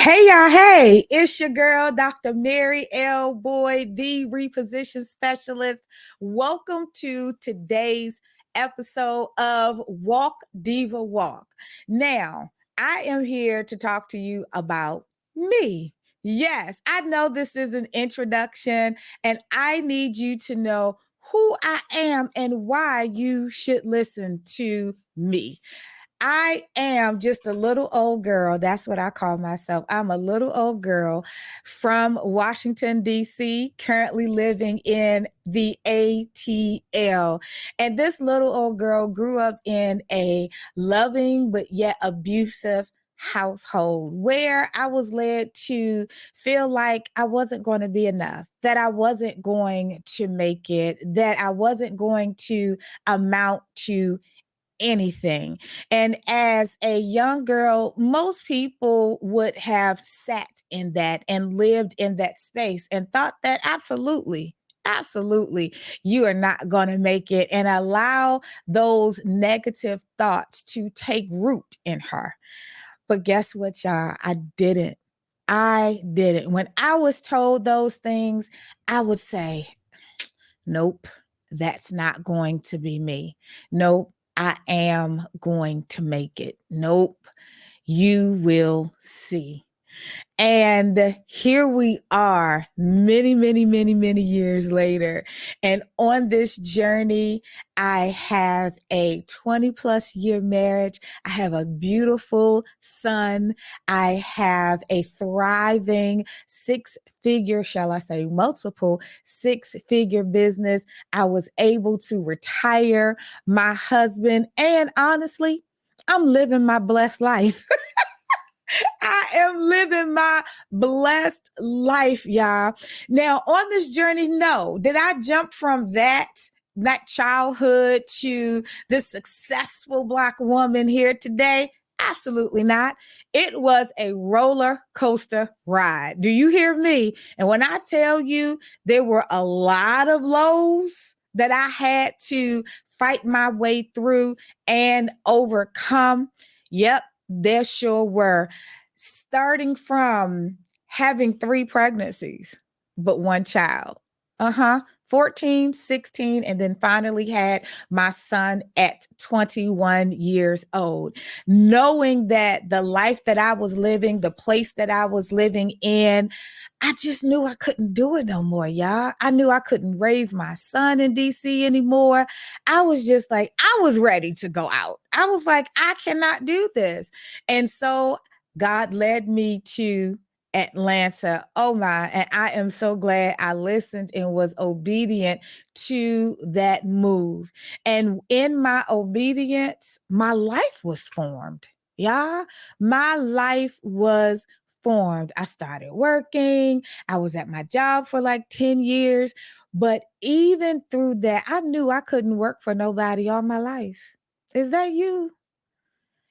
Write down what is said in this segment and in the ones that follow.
Hey y'all, hey, it's your girl, Dr. Mary L. Boyd, the reposition specialist. Welcome to today's episode of Walk Diva Walk. Now, I am here to talk to you about me. Yes, I know this is an introduction, and I need you to know who I am and why you should listen to me. I am just a little old girl. That's what I call myself. I'm a little old girl from Washington, D.C., currently living in the ATL. And this little old girl grew up in a loving but yet abusive household where I was led to feel like I wasn't going to be enough, that I wasn't going to make it, that I wasn't going to amount to anything. And as a young girl, most people would have sat in that and lived in that space and thought that absolutely, you are not going to make it, and allow those negative thoughts to take root in her. But guess what, y'all? I didn't. I didn't. When I was told those things, I would say, nope, that's not going to be me. Nope, I am going to make it. Nope, you will see. And here we are, many years later. And on this journey, I have a 20 plus year marriage. I have a beautiful son. I have a thriving six-figure, shall I say, multiple six-figure business. I was able to retire my husband. And honestly, I'm living my blessed life. I am living my blessed life, y'all. Now, on this journey, no, did I jump from that childhood to this successful Black woman here today? Absolutely not. It was a roller coaster ride. Do you hear me? And when I tell you there were a lot of lows that I had to fight my way through and overcome, yep, there sure were. Starting from having three pregnancies, but one child. 14, 16, and then finally had my son at 21 years old. Knowing that the life that I was living, the place that I was living in, I just knew I couldn't do it no more, y'all. I knew I couldn't raise my son in DC anymore. I was just like, I was ready to go out. I was like, I cannot do this. And so God led me to Atlanta. Oh my. And I am so glad I listened and was obedient to that move. And in my obedience, my life was formed. Yeah, my life was formed. I started working. I was at my job for like 10 years. But even through that, I knew I couldn't work for nobody all my life. Is that you?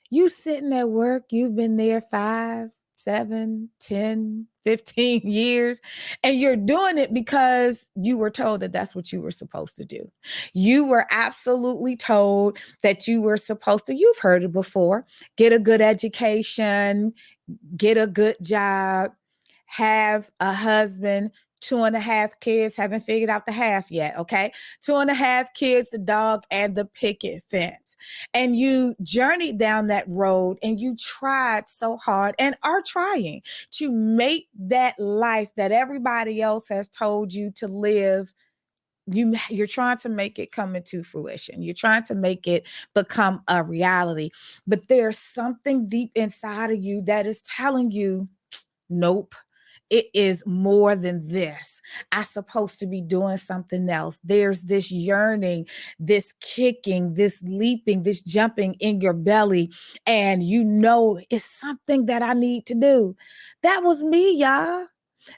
You sitting at work, you've been there 5, 7, 10, 15 years, and you're doing it because you were told that that's what you were supposed to do. You were absolutely told that you were supposed to, you've heard it before, get a good education, get a good job, have a husband, 2.5 kids, haven't figured out the half yet, okay? 2.5 kids, the dog, and the picket fence. And you journeyed down that road and you tried so hard and are trying to make that life that everybody else has told you to live. You're trying to make it come into fruition. You're trying to make it become a reality. But there's something deep inside of you that is telling you, nope, it is more than this. I'm supposed to be doing something else. There's this yearning, this kicking, this leaping, this jumping in your belly. And you know, it's something that I need to do. That was me, y'all.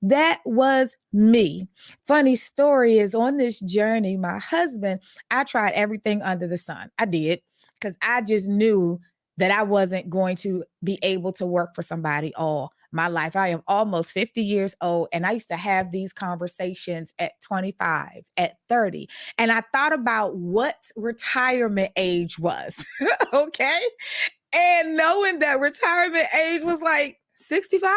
That was me. Funny story is, on this journey, my husband, I tried everything under the sun. I did, because I just knew that I wasn't going to be able to work for somebody all my life. I am almost 50 years old, and I used to have these conversations at 25, at 30. And I thought about what retirement age was. Okay. And knowing that retirement age was like 65?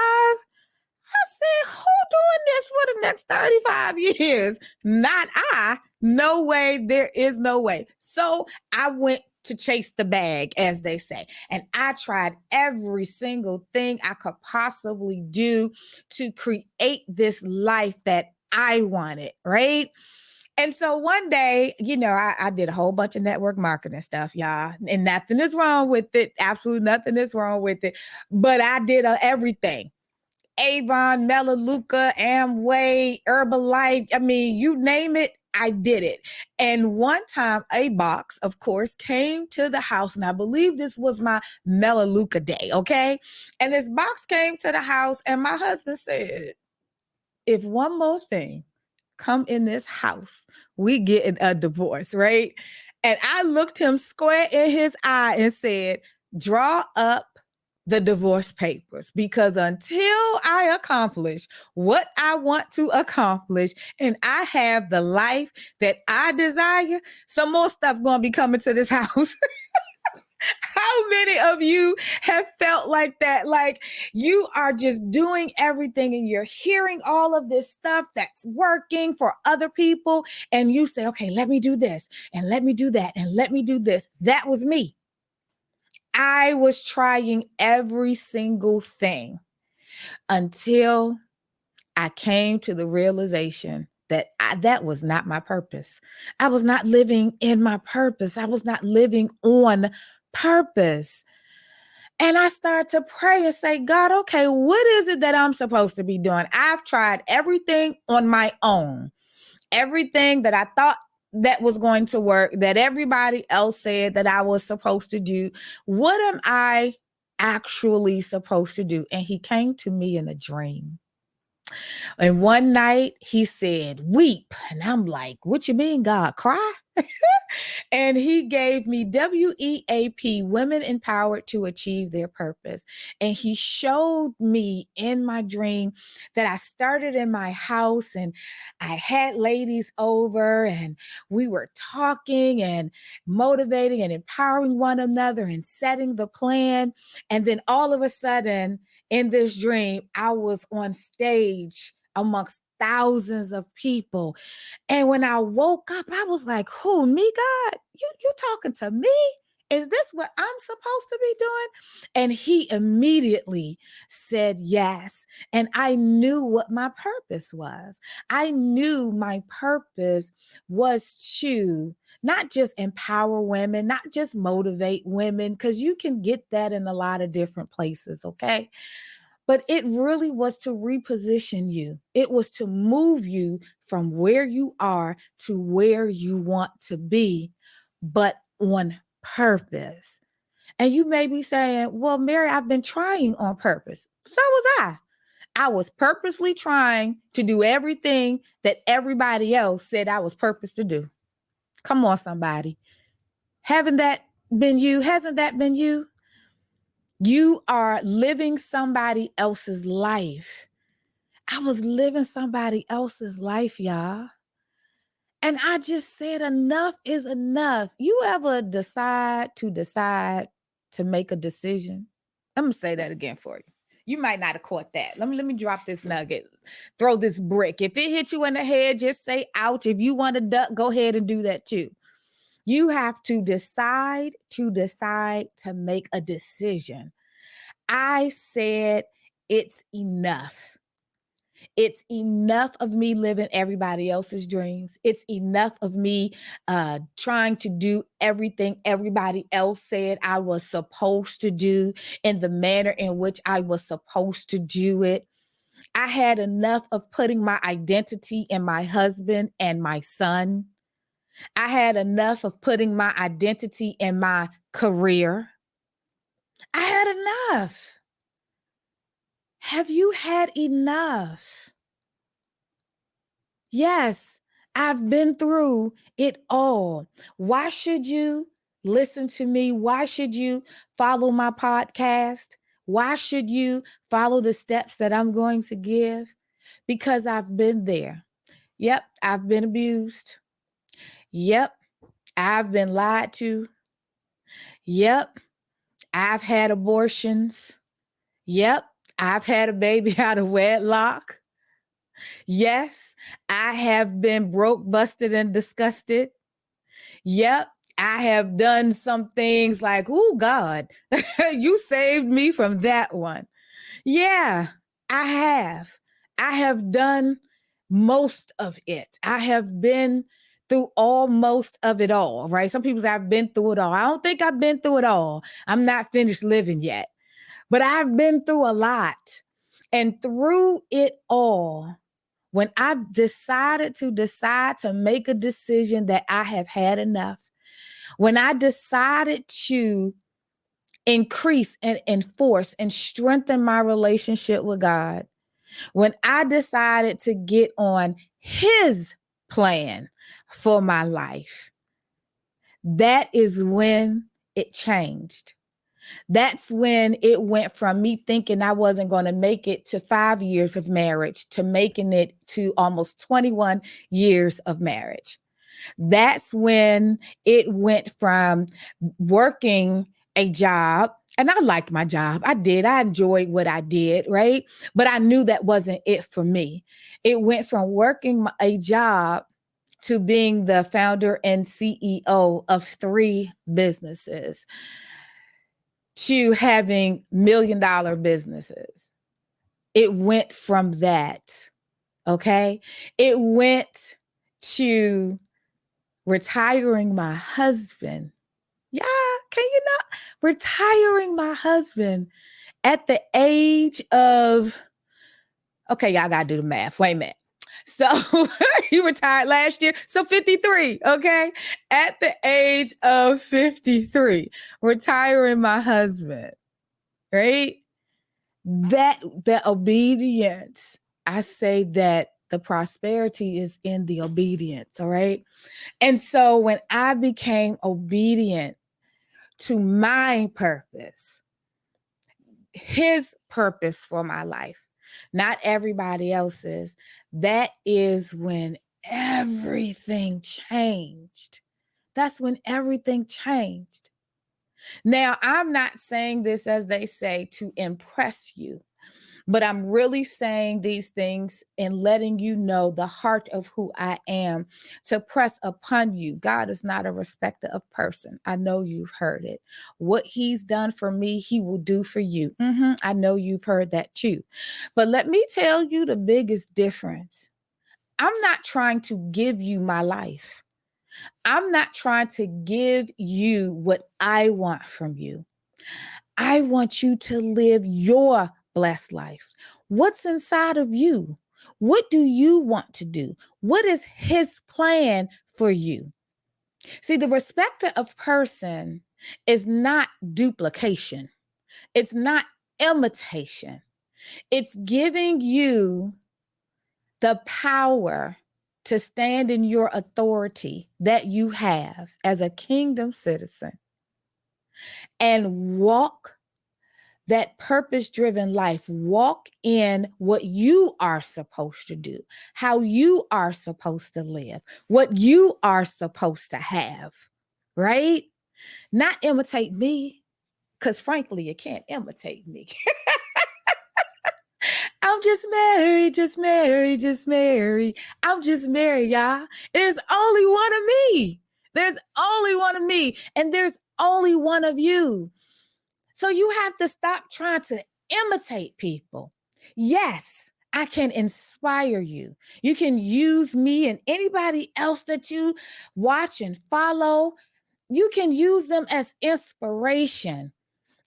I said, who doing this for the next 35 years? Not I. No way. There is no way. So I went to chase the bag, as they say. And I tried every single thing I could possibly do to create this life that I wanted, right? And so one day, I did a whole bunch of network marketing stuff, y'all, and nothing is wrong with it. Absolutely nothing is wrong with it. But I did everything. Avon, Melaleuca, Amway, Herbalife. I mean, you name it, I did it. And one time a box, of course, came to the house, and I believe this was my Melaleuca day, okay? And this box came to the house, and my husband said, if one more thing come in this house, we getting a divorce, right? And I looked him square in his eye and said, draw up the divorce papers, because until I accomplish what I want to accomplish and I have the life that I desire, some more stuff going to be coming to this house. How many of you have felt like that? Like you are just doing everything and you're hearing all of this stuff that's working for other people. And you say, okay, let me do this and let me do that and let me do this. That was me. I was trying every single thing until I came to the realization that that was not my purpose. I was not living in my purpose. I was not living on purpose. And I started to pray and say, God, okay, what is it that I'm supposed to be doing? I've tried everything on my own, everything that I thought that was going to work, that everybody else said that I was supposed to do. What am I actually supposed to do? And he came to me in a dream. And one night he said, weep. And I'm like, what you mean, God? Cry? And he gave me WEAP, Women Empowered to Achieve Their Purpose. And he showed me in my dream that I started in my house and I had ladies over and we were talking and motivating and empowering one another and setting the plan. And then all of a sudden in this dream, I was on stage amongst thousands of people. And when I woke up, I was like, who, me, God? You talking to me? Is this what I'm supposed to be doing? And he immediately said yes. And I knew what my purpose was. I knew my purpose was to not just empower women, not just motivate women, because you can get that in a lot of different places, okay? But it really was to reposition you. It was to move you from where you are to where you want to be, but on purpose. And you may be saying, well, Mary, I've been trying on purpose. So was I. I was purposely trying to do everything that everybody else said I was purposed to do. Come on, somebody. Haven't that been you? Hasn't that been you? You are living somebody else's life. I was living somebody else's life, y'all. And I just said, enough is enough. You ever decide to make a decision? I'm going to say that again for you. You might not have caught that. Let me drop this nugget. Throw this brick. If it hit you in the head, just say ouch. If you want to duck, go ahead and do that too. You have to decide to make a decision. I said, it's enough. It's enough of me living everybody else's dreams. It's enough of me trying to do everything everybody else said I was supposed to do in the manner in which I was supposed to do it. I had enough of putting my identity in my husband and my son. I had enough of putting my identity in my career. I had enough. Have you had enough? Yes, I've been through it all. Why should you listen to me? Why should you follow my podcast? Why should you follow the steps that I'm going to give? Because I've been there. Yep, I've been abused. Yep, I've been lied to. Yep, I've had abortions. Yep, I've had a baby out of wedlock. Yes, I have been broke, busted, and disgusted. Yep, I have done some things like, oh, God, you saved me from that one. Yeah, I have. I have done most of it. I have been through almost of it all, right? Some people say I've been through it all. I don't think I've been through it all. I'm not finished living yet, but I've been through a lot. And through it all, when I decided to make a decision that I have had enough, when I decided to increase and enforce and strengthen my relationship with God, when I decided to get on His plan for my life, that is when it changed. That's when it went from me thinking I wasn't going to make it to 5 years of marriage to making it to almost 21 years of marriage. That's when it went from working a job, and I liked my job. I did. I enjoyed what I did, right? But I knew that wasn't it for me. It went from working a job to being the founder and CEO of 3 businesses, to having $1 million businesses. It went from that, okay? It went to retiring my husband. Yeah, can you not? Retiring my husband at the age of, okay, y'all got to do the math. Wait a minute. So he retired last year. So 53, okay? At the age of 53, retiring my husband, right? That obedience, I say that the prosperity is in the obedience, all right? And so when I became obedient to my purpose, His purpose for my life, not everybody else's, that is when everything changed. That's when everything changed. Now, I'm not saying this, as they say, to impress you, but I'm really saying these things and letting you know the heart of who I am, to press upon you. God is not a respecter of person. I know you've heard it. What He's done for me, He will do for you. I know you've heard that too. But let me tell you the biggest difference. I'm not trying to give you my life. I'm not trying to give you what I want from you. I want you to live your blessed life. What's inside of you? What do you want to do? What is His plan for you? See, the respecter of person is not duplication. It's not imitation. It's giving you the power to stand in your authority that you have as a kingdom citizen and walk that purpose-driven life. Walk in what you are supposed to do, how you are supposed to live, what you are supposed to have, right? Not imitate me, because frankly, you can't imitate me. I'm just married, just married, just married. I'm just married, y'all. There's only one of me. There's only one of me, and there's only one of you. So you have to stop trying to imitate people. Yes, I can inspire you. You can use me and anybody else that you watch and follow. You can use them as inspiration,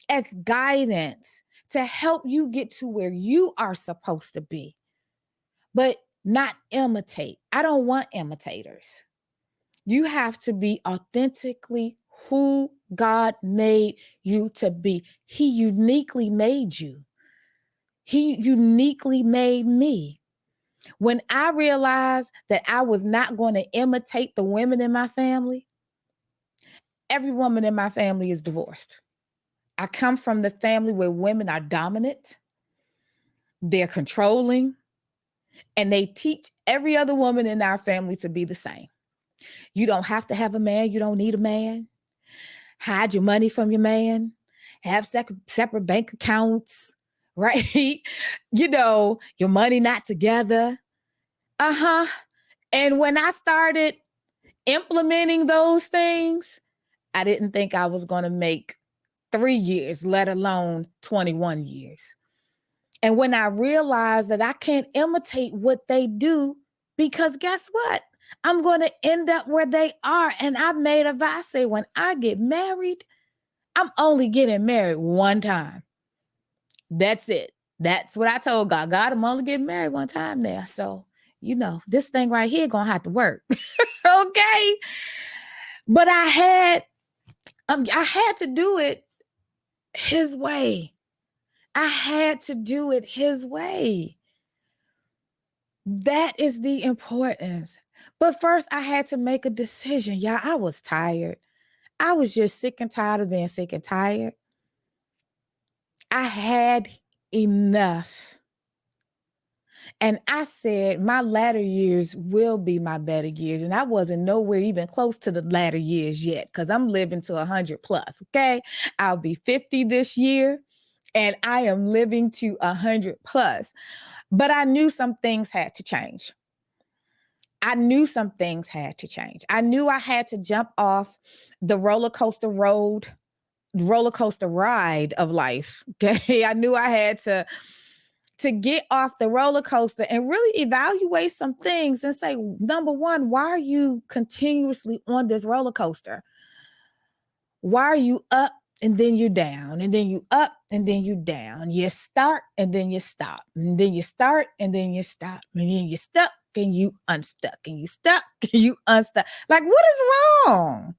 as guidance to help you get to where you are supposed to be, but not imitate. I don't want imitators. You have to be authentically who God made you to be. He uniquely made you. He uniquely made me. When I realized that I was not going to imitate the women in my family, every woman in my family is divorced. I come from the family where women are dominant, they're controlling, and they teach every other woman in our family to be the same. You don't have to have a man. You don't need a man. Hide your money from your man. Have separate bank accounts. right? Your money not together. Uh-huh. And when I started implementing those things, I didn't think I was going to make 3 years, let alone 21 years. And when I realized that I can't imitate what they do, because guess what? I'm going to end up where they are. And I made a vow. I say, when I get married, I'm only getting married one time. That's it. That's what I told God. God, I'm only getting married one time now. So, this thing right here going to have to work. Okay. But I had to do it his way. I had to do it his way. That is the importance. But first, I had to make a decision. Yeah, I was tired. I was just sick and tired of being sick and tired. I had enough. And I said, my latter years will be my better years. And I wasn't nowhere even close to the latter years yet, because I'm living to 100 plus. Okay. I'll be 50 this year, and I am living to 100 plus. But I knew some things had to change. I knew some things had to change. I knew I had to jump off the roller coaster ride of life. Okay. I knew I had to get off the roller coaster and really evaluate some things and say, number one, why are you continuously on this roller coaster? Why are you up and then you're down, and then you up and then you down? You start and then you stop, and then you start and then you stop, and then you stuck and you unstuck, and you stuck and you unstuck. Like, what is wrong?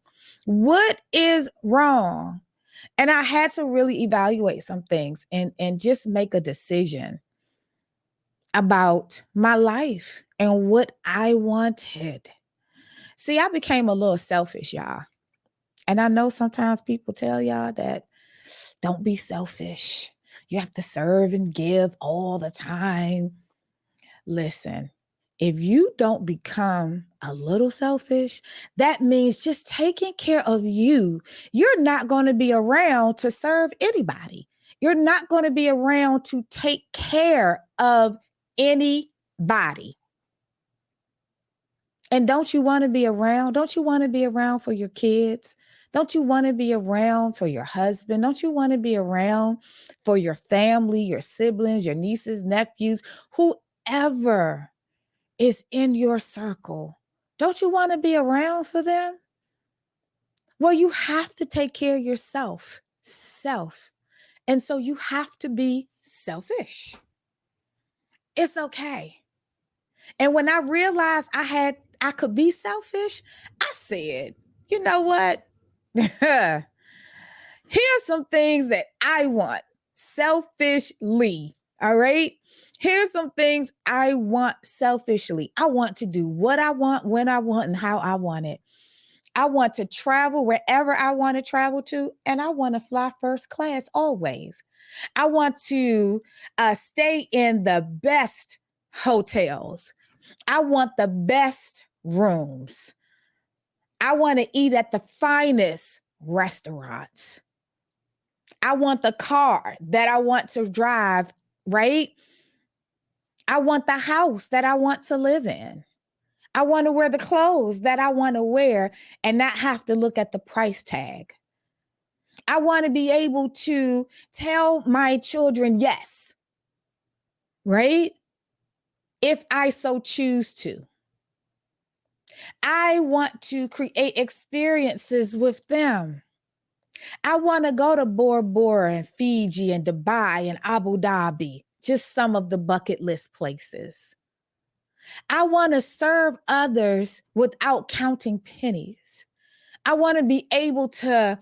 What is wrong? And I had to really evaluate some things and just make a decision about my life and what I wanted. See, I became a little selfish, y'all. And I know sometimes people tell y'all that don't be selfish. You have to serve and give all the time. Listen, if you don't become a little selfish, that means just taking care of you. You're not going to be around to serve anybody. You're not going to be around to take care of anybody. And don't you want to be around? Don't you want to be around for your kids? Don't you want to be around for your husband? Don't you want to be around for your family, your siblings, your nieces, nephews, whoever is in your circle? Don't you want to be around for them? Well, you have to take care of yourself, self. And so you have to be selfish. It's okay. And when I realized I could be selfish, I said, you know what? Here's some things that I want selfishly. All right. Here's some things I want selfishly. I want to do what I want, when I want, and how I want it. I want to travel wherever I want to travel to, and I want to fly first class always. I want to stay in the best hotels. I want the best rooms. I want to eat at the finest restaurants. I want the car that I want to drive, right? I want the house that I want to live in. I want to wear the clothes that I want to wear and not have to look at the price tag. I want to be able to tell my children yes, right? If I so choose to. I want to create experiences with them. I want to go to Bora Bora and Fiji and Dubai and Abu Dhabi, just some of the bucket list places. I want to serve others without counting pennies. I want to be able to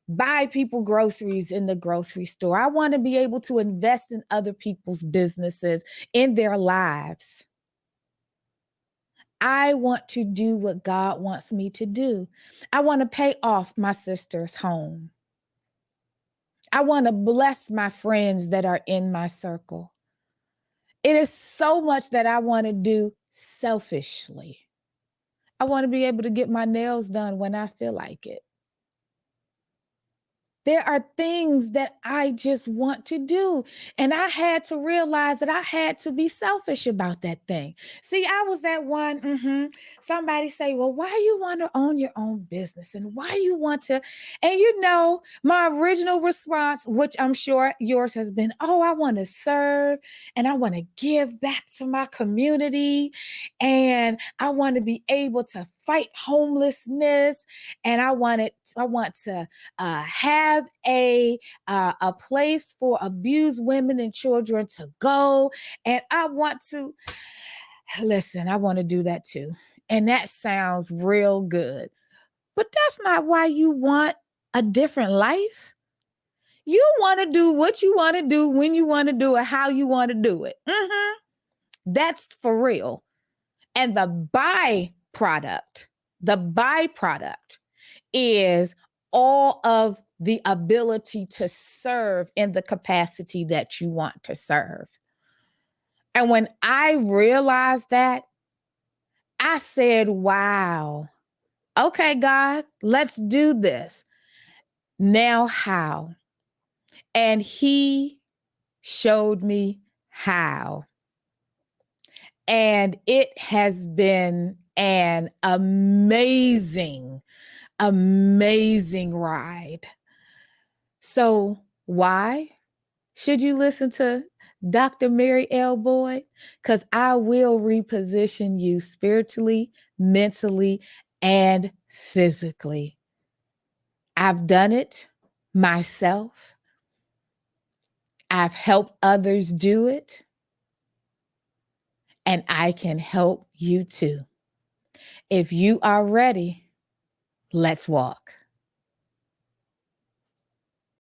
buy people groceries in the grocery store. I want to be able to invest in other people's businesses, in their lives. I want to do what God wants me to do. I want to pay off my sister's home. I want to bless my friends that are in my circle. It is so much that I want to do selfishly. I want to be able to get my nails done when I feel like it. There are things that I just want to do. And I had to realize that I had to be selfish about that thing. See, I was that one. Somebody say, well, why you want to own your own business? And why you want to? And my original response, which I'm sure yours has been, oh, I want to serve and I want to give back to my community. And I want to be able to fight homelessness. And I want to have a place for abused women and children to go. And I want to do that too. And that sounds real good. But that's not why you want a different life. You want to do what you want to do, when you want to do it, how you want to do it. That's for real. And the byproduct is all of the ability to serve in the capacity that you want to serve. And when I realized that, I said, wow, okay, God, let's do this. Now how? And he showed me how. And it has been an amazing ride. So why should you listen to Dr. Mary L. Boyde? Because I will reposition you spiritually, mentally, and physically. I've done it myself. I've helped others do it. And I can help you too. If you are ready, let's walk.